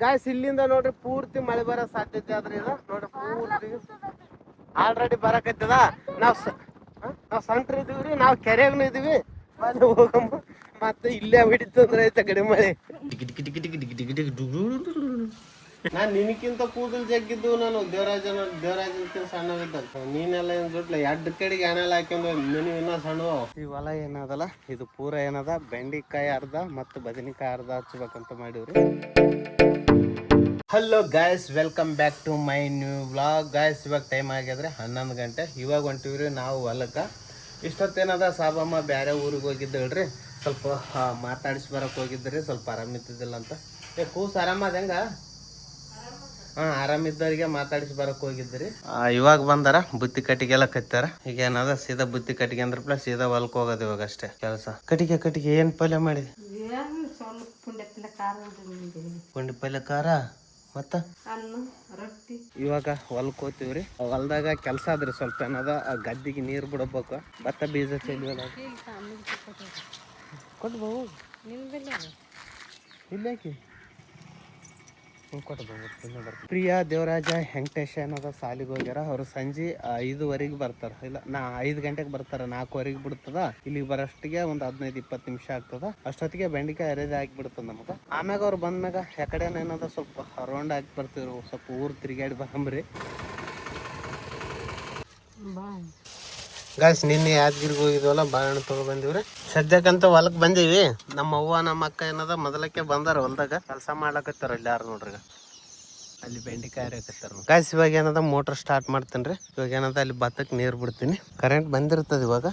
Guys ಇಲ್ಲಿಂದ ನೋಡ್ರಿ ಪೂರ್ತಿ ಮಳೆ ಬರೋ ಸಾಧ್ಯತೆ ಆದ್ರಿ ಇದು ನೋಡ್ರಿ ಪೂರ್ತಿ ಆಲ್ರೆಡಿ ಬರಕತ್ತದ. ನಾವ್ ಸಂಟ್ರ ಇದೀವ್ರಿ, ನಾವ್ ಕೆರೆಯಾಗನು ಇದೀವಿ. ಬಂದು ಹೋಗಮ್ಮ ಮತ್ತೆ ಇಲ್ಲೇ ಹಿಡಿತಂದ್ರೆ ಐತೆ ಕಡೆ ಮಳೆ. ನಾನ್ ನಿನಕ್ಕಿಂತ ಕೂದಲು ಜಗ್ಗಿದ್ದು ನಾನು ದೇವರಾಜನಕ್ಕಿಂತ ಸಣ್ಣವಿದ್ದ. ನೀನೆಲ್ಲ ಏನ್ ಜೊಟ್ಲ ಎಡ್ ಕಡೆಗೆ ಎಣ್ಣೆಲ್ಲ ಹಾಕ್ಯಂದು ನೀನು ಇನ್ನ ಸಣ್ಣ. ಈ ಹೊಲ ಏನದಲ್ಲ ಇದು ಪೂರ ಏನದ ಬೆಂಡಿಕಾಯಿ ಅರ್ಧ ಮತ್ತು ಬದನೆಕಾಯಿ ಅರ್ಧ ಹಚ್ಬೇಕಂತ ಮಾಡಿವ್ರಿ. Hello guys, welcome back to my new vlog. Guys ಇವಾಗ ಟೈಮ್ ಆಗ್ಯದ್ರಿ 11 ಗಂಟೆ. ಇವಾಗ ಹೊಂಟಿವ್ರಿ ನಾವು ಹೊಲಕ್ಕೆ. ಇಷ್ಟೊತ್ತೇನದ ಸಾಬಮ್ಮ ಬೇರೆ ಊರಿಗೆ ಹೋಗಿದ್ದಳ್ರಿ, ಸ್ವಲ್ಪ ಮಾತಾಡಿಸಿ ಬರಕ್ಕೆ ಹೋಗಿದ್ರಿ. ಸ್ವಲ್ಪ ಆರಾಮಿದ್ದಿದ್ದಿಲ್ಲ ಅಂತ. ಕೂಸ್ ಆರಾಮದ ಹೆಂಗ? ಆರಾಮಿದ್ದವ್ರಿಗೆ ಮಾತಾಡಿಸಿ ಬರಕ್ ಹೋಗಿದ್ರಿ. ಇವಾಗ ಬಂದಾರ, ಬುತ್ತಿ ಕಟ್ಟಿಗೆಲ್ಲ ಕತ್ತಾರ. ಈಗ ಏನದ ಸೀದಾ ಬುತ್ತಿ ಕಟ್ಟಿಗೆ ಅಂದ್ರ ಪ್ಲಸ್ ಸೀದಾ ಹೊಲಕ್ ಹೋಗೋದು ಇವಾಗ ಅಷ್ಟೇ ಕೆಲಸ. ಕಟ್ಟಿಗೆ ಏನ್ ಪಲ್ಯ ಮಾಡಿದ್ವಿ? ಪುಂಡಿ ಪಲ್ಯ ಖಾರ ಮತ್ತ ಇವಾಗ ಹೊಲಕ್ ಹೋಗ್ತೀವ್ರಿ. ಹೊಲ್ದಾಗ ಕೆಲ್ಸ ಆದ್ರಿ ಸ್ವಲ್ಪ ಏನದ ಗದ್ದಿಗೆ ನೀರ್ ಬಿಡಬೇಕು. ಭತ್ತ ಬೀಜ ಚೆಲ್ವಲ್ಲ ಕೊಟ್ಬೋ ಇಲ್ಲೇಕಿ ಪ್ರಿಯಾ ದೇವರಾಜ ವೆಂಕಟೇಶ ಏನದ ಸಾಲಿಗೆ ಹೋಗ್ಯಾರ. ಅವ್ರು ಸಂಜೆ 5:15 ಬರ್ತಾರ. ಇಲ್ಲ 5 ಗಂಟೆಗೆ ಬರ್ತಾರ. 4:15 ಬಿಡ್ತದ. ಇಲ್ಲಿಗೆ ಬರೋಷ್ಟಿಗೆ ಒಂದು 15-20 ನಿಮಿಷ ಆಗ್ತದ. ಅಷ್ಟೊತ್ತಿಗೆ ಬೆಂಡಿಕಾಯಿ ಅರೇದ ಹಾಕಿಬಿಡ್ತದ ನಮ್ಗೆ. ಆಮ್ಯಾಗ ಅವ್ರು ಬಂದ್ಮ್ಯಾಗ ಯಾಕಡೆ ಏನದ ಸ್ವಲ್ಪ ರೌಂಡ್ ಹಾಕಿ ಬರ್ತಿವ್ರು, ಸ್ವಲ್ಪ ಊರ್ ತಿರುಗಾಡಿ ಬರಂಬ್ರಿ. ಗಾಯ್ಸ್ ನಿನ್ನೆ ಯಾದಗಿರಿಗೆ ಹೋಗಿದ್ವಲ್ಲ, ಬಾಳೆಹಣ್ಣು ತಗೋ ಬಂದಿವ್ರಿ. ಸದ್ಯಕ್ಕಂತ ಹೊಲಕ್ ಬಂದೀವಿ. ನಮ್ಮ ಅವ್ವ ನಮ್ಮ ಅಕ್ಕ ಏನದ ಮೊದಲಕ್ಕೆ ಬಂದಾರ ಹೊಲ್ದಾಗ ಕೆಲಸ ಮಾಡ್ಲಕತ್ತಾರ. ಇಲ್ಲಿ ಯಾರು ನೋಡ್ರಿ ಅಲ್ಲಿ ಬೆಂಡಿಕಾಯಿ ಹರಿಯಕತ್ತಾರ. ಗಾಯ್ಸ್ ಇವಾಗ ಏನದ ಮೋಟರ್ ಸ್ಟಾರ್ಟ್ ಮಾಡ್ತೇನ್ರಿ. ಇವಾಗ ಏನದ ಅಲ್ಲಿ ಭತ್ತಕ್ಕೆ ನೀರು ಬಿಡ್ತೀನಿ. ಕರೆಂಟ್ ಬಂದಿರ್ತದ ಇವಾಗ.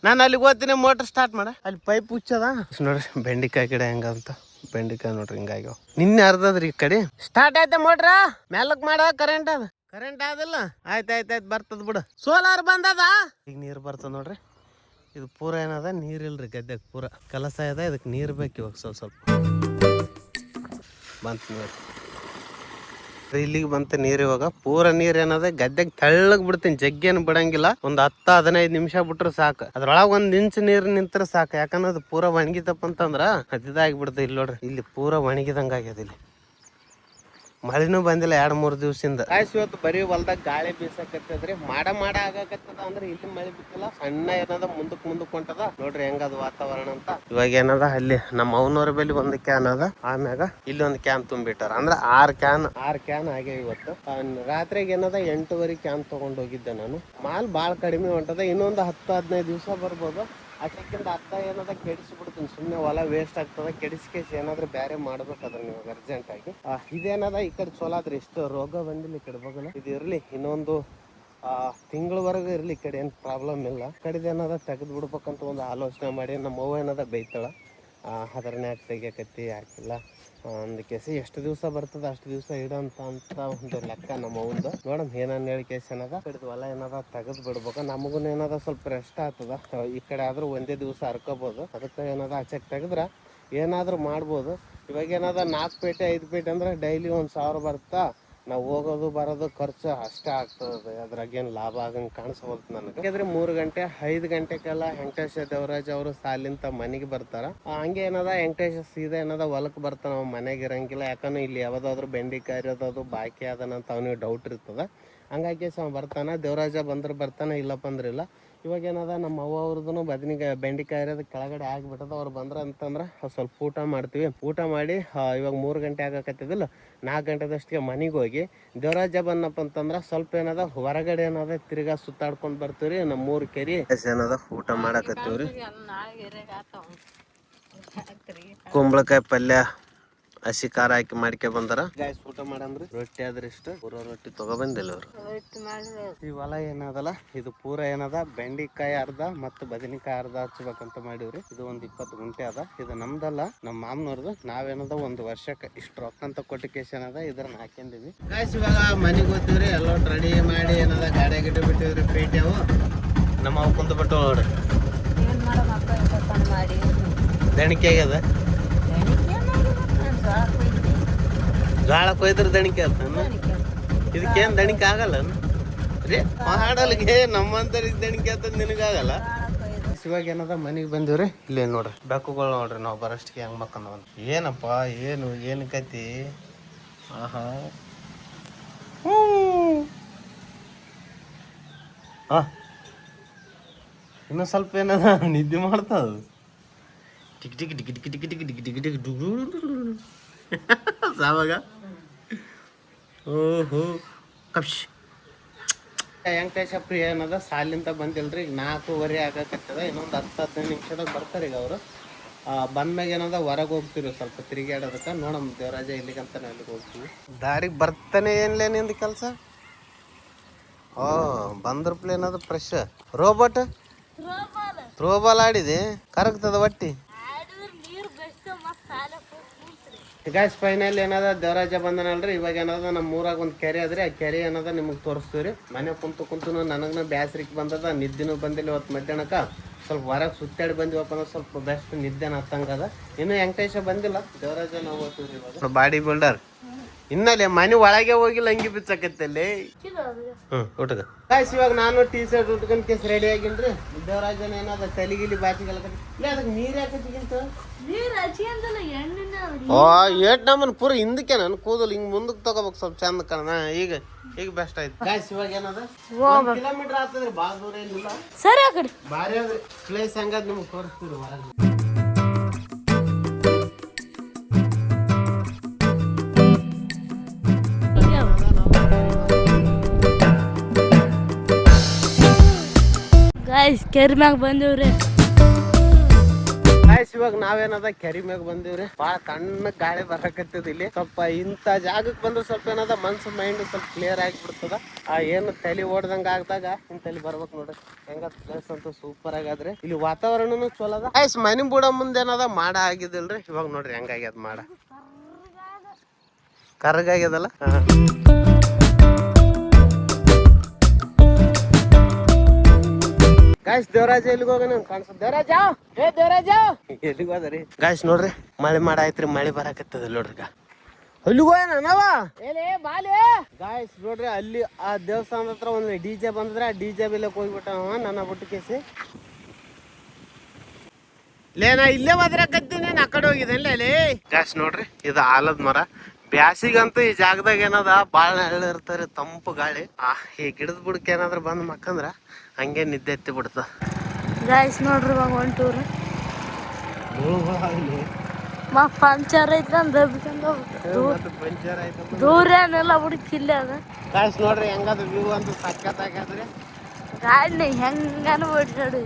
ನಾನು ಅಲ್ಲಿಗೆ ಹೋಗ್ತೀನಿ, ಮೋಟರ್ ಸ್ಟಾರ್ಟ್ ಮಾಡ. ಅಲ್ಲಿ ಪೈಪ್ ಹುಚ್ಚದ ನೋಡ್ರಿ. ಬೆಂಡಿಕಾಯಿ ಗಿಡ ಹೆಂಗಂತ ಬೆಂಡಿಕಾಯಿ ನೋಡ್ರಿ ಹಿಂಗಾಗ್ಯಾವ. ನಿನ್ನೆ ಅರ್ಧದ್ರಿ. ಈ ಕಡೆ ಸ್ಟಾರ್ಟ್ ಆಯ್ತ ಮೋಟ್ರ, ಮೆಲ್ಲಕ್ ಮಾಡ. ಕರೆಂಟ್ ಆದಿಲ್ಲ. ಆಯ್ತಾಯ್ತು ಬರ್ತದ ಬಿಡು. ಸೋಲಾರ್ ಬಂದದ, ಈಗ ನೀರು ಬರ್ತದ ನೋಡ್ರಿ. ಇದು ಪೂರ ಏನದ ನೀರಿಲ್ರಿ ಗದ್ದೆಗೆ. ಪೂರ ಕೆಲಸ ಇದೆ, ಇದಕ್ಕೆ ನೀರು ಬೇಕು ಇವಾಗ. ಸ್ವಲ್ಪ ಬಂತು ನೀರು. ಇಲ್ಲಿಗೆ ಬಂತ ನೀರು. ಇವಾಗ ಪೂರ ನೀರ್ ಏನದ ಗದ್ದೆಗೆ ತೆಳ್ಳಗ್ ಬಿಡ್ತೀನಿ. ಜಗ್ಗೇನು ಬಿಡಂಗಿಲ್ಲ. ಒಂದು 10-15 ನಿಮಿಷ ಬಿಟ್ರೆ ಸಾಕು. ಅದ್ರೊಳಗೆ 1 ಇಂಚ್ ನೀರು ನಿಂತ್ರೆ ಸಾಕು. ಯಾಕಂದ್ರೆ ಅದು ಪೂರ ಒಣಗಿತಪ್ಪ ಅಂತಂದ್ರ ಅದಿದಾಗಿಬಿಡ್ತದೆ. ಇಲ್ಲಿ ನೋಡ್ರಿ, ಇಲ್ಲಿ ಪೂರ ಒಣಗಿದಂಗ ಆಗ್ಯದ. ಇಲ್ಲಿ ಮಳೆನೂ ಬಂದಿಲ್ಲ 2-3 ದಿವಸದಿಂದ. ಇವತ್ತು ಬರೀ ಹೊಲ್ದಾಗ ಗಾಳಿ ಬೀಸಕತ್ತದ್ರಿ. ಮಾಡ ಆಗಕತ್ತದ. ಅಂದ್ರೆ ಇಲ್ಲಿ ಮಳೆ ಬಿತ್ತಿಲ್ಲ. ಸಣ್ಣ ಏನದ ಮುಂದಕ್ ಹೊಂಟದ ನೋಡ್ರಿ ಹೆಂಗದ ವಾತಾವರಣ ಅಂತ. ಇವಾಗ ಏನದ ಅಲ್ಲಿ ನಮ್ಮ ಅವನವ್ರ ಬಳಿ ಒಂದು ಕ್ಯಾನ್ ಅದ. ಆಮ್ಯಾಗ ಇಲ್ಲಿ ಒಂದು ಕ್ಯಾನ್ ತುಂಬಿಟ್ಟಾರ. ಅಂದ್ರೆ 6 ಕ್ಯಾನ್ ಆಗ್ಯಾವ ಇವತ್ತು. ರಾತ್ರಿಗೆ ಏನದ 8:15 ಕ್ಯಾನ್ ತಗೊಂಡ್ ಹೋಗಿದ್ದೆ ನಾನು. ಮಾಲ್ ಬಾಳ್ ಕಡಿಮೆ ಹೊಂಟದ. ಇನ್ನೊಂದು 10-15 ದಿವಸ ಬರ್ಬೋದು. ಅಷ್ಟಕ್ಕಿಂತ ಏನದ ಕೆಡಿಸ್ಬಿಡ್ತೀನಿ. ಸುಮ್ಮನೆ ಹೊಲ ವೇಸ್ಟ್ ಆಗ್ತದ. ಕೆಡಿಸ್ಕೇಸಿ ಏನಾದ್ರೂ ಬೇರೆ ಮಾಡ್ಬೇಕಾದ್ರೆ ನೀವು ಅರ್ಜೆಂಟ್ ಆಗಿ. ಇದೇನದ ಈ ಕಡೆ ಚಲೋ ಆದ್ರೆ ಇಷ್ಟು ರೋಗ ಬಂದಿಲ್ಲ. ಈ ಕಡೆ ಬಗಲ ಇದು ಇರ್ಲಿ, ಇನ್ನೊಂದು ತಿಂಗಳವರೆಗೂ ಇರ್ಲಿ. ಈ ಕಡೆ ಏನ್ ಪ್ರಾಬ್ಲಮ್ ಇಲ್ಲ. ಕಡೆದೇನದ ತೆಗೆದು ಬಿಡ್ಬೇಕಂತ ಒಂದು ಆಲೋಚನೆ ಮಾಡಿ ನಮ್ಮ ಅವ್ವ ಏನದ ಬೈತಾಳ. ಅದರನ್ನೇ ಯಾಕೆ ತೆಗಿಯಕತ್ತಿ, ಯಾಕಿಲ್ಲ ಅಂದ ಕೇಸಿ. ಎಷ್ಟು ದಿವಸ ಬರ್ತದ ಅಷ್ಟು ದಿವಸ ಇಡಂತ ಒಂದು ಲೆಕ್ಕ ನಮ್ಮ ಅವ್ವಂದು. ನೋಡಮ್ ಏನನ್ನ ಹೇಳಿ ಕೇಸ್ ಏನದ ಕಡಿದ ಹೊಲ ಏನದ ತೆಗೆದು ಬಿಡ್ಬೇಕು. ನಮಗೂ ಏನದ ಸ್ವಲ್ಪ ರೆಸ್ಟ್ ಆಗ್ತದ. ಈ ಕಡೆ ಆದ್ರೂ ಒಂದೇ ದಿವಸ ಹರ್ಕೋಬಹುದು. ಅದಕ್ಕೆ ಏನದ ಆಚೆಗೆ ತೆಗೆದ್ರ ಏನಾದ್ರೂ ಮಾಡ್ಬೋದು. ಇವಾಗ ಏನದ 4 ಪೇಟೆ 5 ಪೇಟೆ ಅಂದ್ರೆ ಡೈಲಿ 1,000 ಬರ್ತಾ. ನಾವು ಹೋಗೋದು ಬರೋದು ಖರ್ಚು ಅಷ್ಟೇ ಆಗ್ತದೆ. ಅದ್ರಾಗೇನು ಲಾಭ ಆಗಂಗೆ ಕಾಣಿಸ್ಬೋದು ನನಗೆ. ಯಾಕಂದ್ರೆ 3 ಗಂಟೆ 5 ಗಂಟೆಗೆಲ್ಲ ವೆಂಕಟೇಶ ದೇವರಾಜ್ ಅವರು ಸಾಲಿಂತ ಮನೆಗೆ ಬರ್ತಾರ. ಹಂಗೆ ಏನದ ವೆಂಕಟೇಶ ಸೀದಾ ಏನದ ಹೊಲಕ್ ಬರ್ತಾನ. ಅವ್ ಮನೆಗೆ ಇರಂಗಿಲ್ಲ. ಯಾಕಂದ್ರೆ ಇಲ್ಲಿ ಯಾವ್ದಾದ್ರು ಬೆಂಡಿಕಾಯಿ ಇರೋದು ಬಾಕಿ ಅದನಂತ ಅವನಿಗೆ ಡೌಟ್ ಇರ್ತದ. ಹಂಗಾಗಿ ಬರ್ತಾನ. ದೇವರಾಜ ಬಂದ್ರೆ ಬರ್ತಾನೆ, ಇಲ್ಲಪ್ಪ ಅಂದ್ರೆ ಇಲ್ಲ. ಇವಾಗ ಏನದ ನಮ್ಮ ಅವ್ವ ಅವ್ರದ್ದು ಬೆಂಡಿಕಾಯಿ ಇರೋದು ಕೆಳಗಡೆ ಆಗ್ಬಿಟ್ಟದ. ಅವ್ರು ಬಂದ್ರ ಅಂತಂದ್ರೆ ಸ್ವಲ್ಪ ಊಟ ಮಾಡ್ತೀವಿ. ಊಟ ಮಾಡಿ ಇವಾಗ 3 ಗಂಟೆ ಆಗಕತ್ತಿದಿಲ್ಲ, 4 ಗಂಟೆದಷ್ಟಿಗೆ ಮನೆಗೆ ಹೋಗಿ ದೇವರಾಜ ಬಂದಪ್ಪ ಅಂತಂದ್ರ ಸ್ವಲ್ಪ ಏನದ ಹೊರಗಡೆ ಏನದ ತಿರ್ಗಾ ಸುತ್ತಾಡ್ಕೊಂಡ್ ಬರ್ತೀವ್ರಿ. ನಮ್ಮ 3 ಕೆರಿ ಏನದ ಊಟ ಮಾಡಕತ್ತೀವ್ರಿ. ಕುಂಬಳಕಾಯಿ ಪಲ್ಯ ಹಸಿ ಖಾರ ಹಾಕಿ ಮಾಡ್ಕೆ ಬಂದಾರ. ಗಾಯ್ಸ್ ಊಟ ಮಾಡಂದ್ರಿ. ರೊಟ್ಟಿ ಆದ್ರೆ ಇಷ್ಟ ರೊಟ್ಟಿ ತಗೊಬಂದಿಲ್ಲ ಅವ್ರು. ಈ ಹೊಲ ಏನದಲ್ಲ ಇದು ಪೂರ ಏನದ ಬೆಂಡಿಕಾಯಿ ಅರ್ಧ ಮತ್ತು ಬದನೆಕಾಯಿ ಅರ್ಧ ಹಚ್ಬೇಕಂತ ಮಾಡಿವ್ರಿ. ಇದು ಒಂದು 20 ಗುಂಟೆ ಅದ. ಇದು ನಮ್ದಲ್ಲ, ನಮ್ಮ ಮಾಮನವ್ರದ್ದು. ನಾವೇನದ 1 ವರ್ಷಕ್ಕೆ ಇಷ್ಟು ರೊಕ್ಕ ಅಂತ ಕೊಟ್ಟು ಕೇಸ್ ಏನದ ಇದ್ರನ್ನ ಹಾಕೊಂಡಿವಿ. ಗಾಯ್ಸ್ ಇವಾಗ ಮನೆಗೆ ಹೋಗ್ತೀವ್ರಿ. ಎಲ್ಲ ರೆಡಿ ಮಾಡಿ ಏನದ ಗಾಡಿ ಗಿಡ ಬಿಟ್ಟಿವ್ರಿ. ಪೇಟೆ ಅವು ನಮ್ಮ ಅವು ಕುಂತ ಬಿಟ್ಟು ನೋಡ್ರಿ ದಣಿಕೆ ಆಗ್ಯದ. ಗಾಳ ಕೊಯ್ದ್ರ ದಣಿಕೆ ಆತ. ಇದಕ್ಕೇನ್ ದಣಿಕೆ ಆಗಲ್ಲ ರೀ. ಮಾಡಲ್ಗೆ ನಮ್ಮಂತರಿಗೆ ದಣಿಕೆ ಆತದ, ನಿನಗಾಗಲ್ಲ. ಇವಾಗ ಏನದ ಮನೆಗೆ ಬಂದಿವ್ರಿ. ಇಲ್ಲೇ ನೋಡ್ರಿ ಬೆಕ್ಕುಗಳು ನೋಡ್ರಿ, ನಾವು ಬರೋಷ್ಟಿಗೆ ಹೆಂಗ್ ಮಕ್ಕಂದ ಏನಪ್ಪ ಏನು ಕತಿ. ಆಹಾ ಇನ್ನು ಸ್ವಲ್ಪ ಏನದ ನಿದ್ದೆ ಮಾಡ್ತದ. Tick tick tick tick tick tick tick tick tick ಡುಗ್ ಸಾವಾಗ. ಓಹೋ ಕಪ್ಶ್ ವೆಂಕಟೇಶ ಪ್ರಿಯ ಏನದ ಸಾಲಿಂದ ಬಂದಿಲ್ರಿ. ಈಗ 4:15 ಆಗಕತ್ತದ. ಇನ್ನೊಂದು 10-15 ನಿಮಿಷದಾಗ ಬರ್ತಾರೆ ಈಗ ಅವರು. ಬಂದ್ಮ್ಯಾಗ ಏನದ ಹೊರಗೆ ಹೋಗ್ತೀವಿ ಸ್ವಲ್ಪ ತಿರುಗಾಡೋದಕ್ಕೆ. ನೋಡಮ್ ದೇವರಾಜ ಇಲ್ಲಿಗಂತ ನಾವು ಅಲ್ಲಿಗೆ ಹೋಗ್ತೀವಿ. ದಾರಿಗೆ ಬರ್ತಾನೆ ಏನ್ಲೇ ನಿಂದು ಕೆಲಸ. ಬಂದ್ರ ಪ್ಲೇನ್ ಅದು ಫ್ರೆಶ್ ರೋಬೋಟ್ ಥ್ರೋಬಾಲ್ ಆಡಿದೆ ಕರಗ್ತದ ಒಟ್ಟಿ. ಗಾಯ್ಸ್ ಫೈನಲ್ ಏನದ ದೇವರಾಜ ಬಂದನಲ್ರಿ. ಇವಾಗ ಏನದ ನಮ್ಮ ಊರಾಗ ಒಂದು ಕೆರೆ ಅದ್ರಿ. ಆ ಕೆರೆ ಏನದ ನಿಮಗೆ ತೋರಿಸ್ತೀವ್ರಿ. ಮನೆ ಕುಂತು ನನಗನ ಬ್ಯಾಸ್ರಿಕ್ ಬಂದದ, ನಿದ್ದೆನೂ ಬಂದಿಲ್ಲ ಇವತ್ತು ಮಧ್ಯಾಹ್ನಕ್ಕೆ. ಸ್ವಲ್ಪ ಹೊರಗೆ ಸುತ್ತಾಡಿ ಬಂದಿವಪ್ಪ ಅಂದ್ರೆ ಸ್ವಲ್ಪ ಬೆಸ್ಟ್ ನಿದ್ದೆನ ಹತ್ತಂಗದ. ಇನ್ನು ವೆಂಕಟೇಶ ಬಂದಿಲ್ಲ, ದೇವರಾಜ ನಾವು ಹೋಗ್ತೀವ್ರಿ ಇವಾಗ. ಬಾಡಿ ಬಿಲ್ಡರ್ ಇನ್ನಲ್ಲಿ ಮನೆ ಒಳಗೆ ಹೋಗಿಲ್ಲ, ಅಂಗಿ ಬಿಚ್ಚಕತ್ತಲ್ಲಿ. ಊಟಗ ಗಾಯ್ಸ್ ಇವಾಗ ನಾನು ಟೀ ಶರ್ಟ್ ಉಟ್ಕೊಂಡ್ ಕೇಸ್ ರೆಡಿ ಆಗಿನ್ರಿ. ದೇವರಾಜನ ಏನದ ತಲೆಗಿಲಿ ಬಾಚಿಗೆಲ್ಲ ಅದಕ್ಕೆ ನೀರ್ ಯಾಕಂತ ಏಟ್ ನಮ್ಮನ್ ಪೂರ ಹಿಂದಕ್ಕೆ ನಾನು ಕೂದಲು ಹಿಂಗ್ ಮುಂದಕ್ಕೆ ತಗೋಬೇಕು ಸ್ವಲ್ಪ ಚಂದ ಕಾಣ. ಈಗ ಬೆಸ್ಟ್ ಆಯ್ತು ಗಾಯ್ಸ್. ಇವಾಗ ಏನದ 1 ಕಿಲೋಮೀಟರ್ ಆಗ್ತದ್ರಿ, ಬಾಳ ದೂರ ಏನಿಲ್ಲ. ಸರಿ ಆ ಕಡೆ ಬಾರಿ ಅದ್ರಿ ಪ್ಲೇಸ್ ಹಂಗದ್ ನಿಮ್ಗೆ ತೋರಿಸ್ತೀವಿ ಹೊರಗೆ. ಗಾಯ್ಸ್ ಕೆರೆ ಮ್ಯಾಗ ಬಂದಿವ್ರಿ. ಗಾಯ್ಸ್ ಇವಾಗ ನಾವೇನದ ಕೆರೆ ಮ್ಯಾಗ ಬಂದಿವ್ರಿ. ಬಾಳ ತಣ್ಣ ಗಾಳಿ ಬರಕತ್ತದ ಇಲ್ಲಿ. ಸ್ವಲ್ಪ ಇಂಥ ಜಾಗಕ್ಕೆ ಬಂದ್ರೆ ಸ್ವಲ್ಪ ಏನದ ಮನ್ಸು ಮೈಂಡ್ ಸ್ವಲ್ಪ ಕ್ಲಿಯರ್ ಆಗಿಬಿಡ್ತದ. ಏನು ತಲೆ ಓಡ್ದಂಗ ಆಗ್ದಾಗ ಇಂತಲ್ಲಿ ಬರ್ಬೇಕು ನೋಡ್ರಿ. ಹೆಂಗ ಪ್ಲೇಸ್ ಅಂತೂ ಸೂಪರ್ ಆಗಾದ್ರಿ. ಇಲ್ಲಿ ವಾತಾವರಣನು ಚಲೋ ಅದ. ಗಾಯ್ಸ್ ಮನೆ ಬುಡ ಮುಂದೆ ಏನದ ಮಾಡ ಆಗಿದಿಲ್ರಿ. ಇವಾಗ ನೋಡ್ರಿ ಹೆಂಗಾಗ್ಯದ ಮಾಡ, ಕರ್ಗಾಗ್ಯದಲ್ಲ. ಗಾಯ್ಸ್ ದೇವರಾಜ ಎಲ್ಲಿಗೆ ಹೋಗೋಣ ಕಾಣಿಸ್ತದ. ದೇವರಾಜ ಎಲ್ಲಿಗೆ ಹೋದ್ರಿ ಗಾಯ್ಸ್? ನೋಡ್ರಿ ಮಳೆ ಮಾಡ ಆಯ್ತ್ರಿ, ಮಳೆ ಬರಾಕತ್ತದ ನೋಡ್ರಿ. ಅಲ್ಲಿಗೆ ಹೋಗೋಣ ನಾವ ಗಾಯ್ಸ್. ನೋಡ್ರಿ ಅಲ್ಲಿ ಆ ದೇವಸ್ಥಾನದ ಹತ್ರ ಒಂದು DJ ಬಂದ್ರೆ ಆ DJ ಬೆಲೆಕ್ ಹೋಗ್ಬಿಟ್ಟ ನನ್ನ ಬಿಟ್ಟು ಕೇಸಿ. ನಾ ಇಲ್ಲೇ ಹೋದ್ರಾಕತ್ತೀನಿ, ಆ ಕಡೆ ಹೋಗಿದ್ದೇನೆ ಅಲ್ಲಿ. ಗಾಯ್ಸ್ ನೋಡ್ರಿ ಇದು ಆಲದ ಮರ. ಬ್ಯಾಸಿಗಂತೂ ಈ ಜಾಗದಾಗ ಏನದ ಬಾಳ ನೆರಳು ಇರ್ತಾರೆ, ತಂಪು ಗಾಳಿ. ಈ ಗಿಡದ ಬುಡಕ್ಕೆ ಏನಾದ್ರು ಬಂದ್ ಮಕ್ಕಂದ್ರ ಹಂಗೆ ನಿದ್ದೆ ಎತ್ತಿ ಬಿಡ್ತ. ಗಾಯ್ಸ್ ನೋಡ್ರಿ ಇವಾಗ ಹೊಂಟೂರಿ. ಪಂಚರ್ ಐತಂದ ದೂರ ಏನಿಲ್ಲ ಬಿಡಕ್ ಇಲ್ಲೇ ಅದ. ಗಾಯ್ಸ್ ನೋಡ್ರಿ ಹೆಂಗದ ವ್ಯೂ ಅಂತೂ ಸಖತ್ ಆಗ್ಯಾದ್ರಿ. ಗಾಡಿ ಹೆಂಗಾನ ಓಡಿಸಾಡು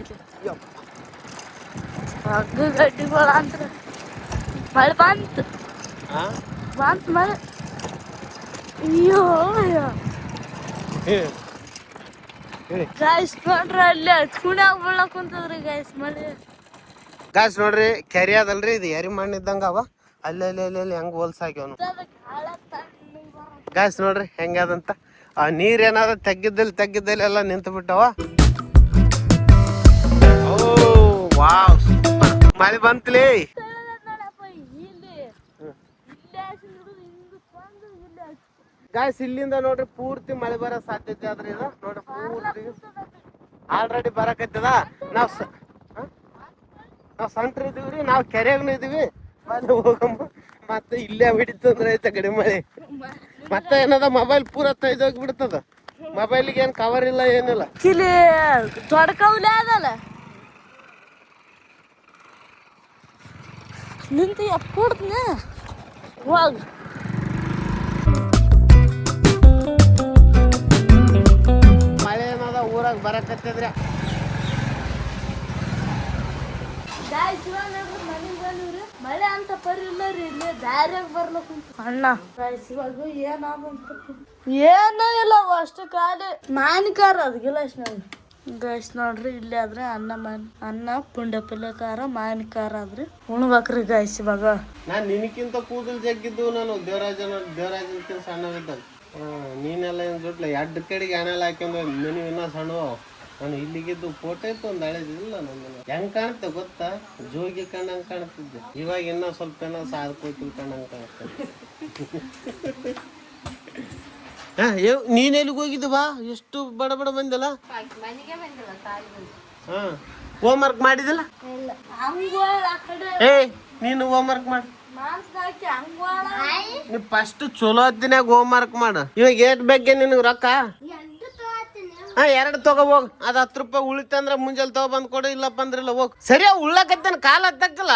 ಹಗ್ಗ ಗಡ್ಡಿಗಳ ಅಂತ ಮಳೆ ಬಂತು ಮಳೆ. ಅಯ್ಯೋ ಗಾಯ್ಸ್ ನೋಡ್ರಿ ಅಲ್ಲೇ ಕುಣ್ಯಾಗ ಬೀಳಕ್ ಕುಂತದ್ರಿ ಗಾಯ್ಸ್ ಮಳೆ. ಗಾಯ್ಸ್ ನೋಡ್ರಿ ಕೆರೆ ಅದಲ್ರಿ, ಇದು ಎರಿ ಮಣ್ಣು ಇದ್ದಂಗ ಅವ. ಅಲ್ಲಿ ಹೆಂಗ್ ಹೋಲ್ಸಾಕ್ಯವನು. ಗಾಯ್ಸ್ ನೋಡ್ರಿ ಹೆಂಗದಂತ. ನೀರ್ ಏನಾದ್ರು ತೆಗ್ಗಿದ್ದಲ್ಲಿ ಎಲ್ಲ ನಿಂತು ಬಿಟ್ಟವ. ಓ ವಾವ್ ಸೂಪರ್ ಮಳೆ ಬಂತ್ಲಿ. ಗಾಯ್ಸ್ ಇಲ್ಲಿಂದ ನೋಡ್ರಿ ಪೂರ್ತಿ ಮಳೆ ಬರೋ ಸಾಧ್ಯತೆ ಆದ್ರಿ. ಇದು ನೋಡ್ರಿ ಪೂರ್ತಿ ಆಲ್ರೆಡಿ ಬರಕತ್ತದ. ನಾವ್ ಸಂಟ್ರ ಇದೀವ್ರಿ, ನಾವ್ ಕೆರೆಯಾಗನು ಇದೀವಿ. ಹೋಗಮ್ಮ ಮತ್ತೆ ಇಲ್ಲೇ ಹಿಡಿತಂದ್ರೆ ಐತೆ ಗಡಿ ಮಳೆ. ಮತ್ತೆ ಏನದ ಮೊಬೈಲ್ ಪೂರ ತೆಗೆದೋಗಿ ಬಿಡ್ತದ. ಮೊಬೈಲಿಗೆ ಏನ್ ಕವರ್ ಇಲ್ಲ ಏನಿಲ್ಲ. ಇಲ್ಲಿ ತೊಡ್ಕೌಲೆ ಅದಲ್ಲ ನಿಂತು ಎಪ್ಪಡ್ತನ ಹೋಗ. ಮಳೆ ಏನದ ಊರಾಗ ಬರಕತ್ತದ್ರಿ. ಮಳೆ ಅಂತ ಪರಿ ಇಲ್ಲ ರೀ, ಇಲ್ಲಿ ದಾರ್ಯಾಗ ಬರ್ಲಕ್ಕ ಅಣ್ಣ. ಇವಾಗ ಏನೂ ಇಲ್ಲ, ಅಷ್ಟು ಖಾಲಿ ಮಾವಿನಕಾರ ಅದಕ್ಕಿಲ್ಲ ಅಷ್ಟು. ಗಾಯ್ಸ್ ನೋಡ್ರಿ ಇಲ್ಲಿ ಆದ್ರೆ ಅನ್ನ ಪುಂಡ ಪಲ್ಯ ಖಾರ ಮಾವಿನ ಖಾರ ಆದ್ರಿ ಉಣ್ಬೇಕ್ರಿ ಗಾಯ್ಸ್. ಇವಾಗ ನಾನ್ ನಿನಕ್ಕಿಂತ ಕೂದಲು ಜಗ್ಗಿದ್ದು ನಾನು ದೇವರಾಜನ ಸಣ್ಣವಿದ್ದ. ನೀನೆಲ್ಲ ಏನ್ ಜೊಟ್ಲ 2 ಕಡೆಗೆ ಹಣೆಲ್ಲ ಹಾಕ್ಯಂದು ನೀನು ಇನ್ನ ಸಣ್ಣ. ನಾನು ಇಲ್ಲಿಗಿದ್ದು ಫೋಟೋ ಇತ್ತು ಒಂದು ಹಳೆದಿಲ್ಲ ನನ್ನ. ಹೆಂಗ್ ಕಾಣುತ್ತೆ ಗೊತ್ತಾ? ಜೋಗಿ ಕಣ್ಣಂಗೆ ಕಾಣ್ತಿದ್ದೆ. ಇವಾಗ ಇನ್ನೂ ಸ್ವಲ್ಪ ಏನೋ ಸಾಧ್ಕೋತಿಲ್ ಕಣ್ಣಂಗೆ ಕಾಣ್ತದೆ. ನೀನ್ ಎಲ್ಲಿಗೆ ಹೋಗಿದ್ದು? ಬಾ ಎಷ್ಟು ಬಡ ಬಂದಲ್ಲ. ಹೋಮ್ ವರ್ಕ್ ಮಾಡಿದಿಲ್ಲ? ಇಲ್ಲ ಹಂಗೋಳ ಆ ಕಡೆ ಏಯ್ ನೀನು ಹೋಮ್ ವರ್ಕ್ ಮಾಡು. ಮಾನ್ಸ್ಗಾಕಿ ಹಂಗೋಳ ನೀ ಫಸ್ಟ್ ಚಲೋ ಹೊತ್ತಿನಾಗ ಹೋಮ್ ವರ್ಕ್ ಮಾಡು. ಇವಾಗ ಏಟ್ ಬಗ್ಗೆ ನಿನಗೆ ರೊಕ್ಕ? ಹಾ 2 ತಗೋ ಹೋಗ್. ಅದ್ 10 ರೂಪಾಯಿ ಉಳಿತಂದ್ರ ಮುಂಜಾನೆ ತಗೋ ಬಂದ್ ಕೊಡು, ಇಲ್ಲಪ್ಪ ಅಂದ್ರಿಲ್ಲ ಹೋಗ್. ಸರಿಯಾ ಉಳ್ಳಾಕತ್ತೇನ ಕಾಲ ಹತ್ತಕ್ಕಲ್ಲ.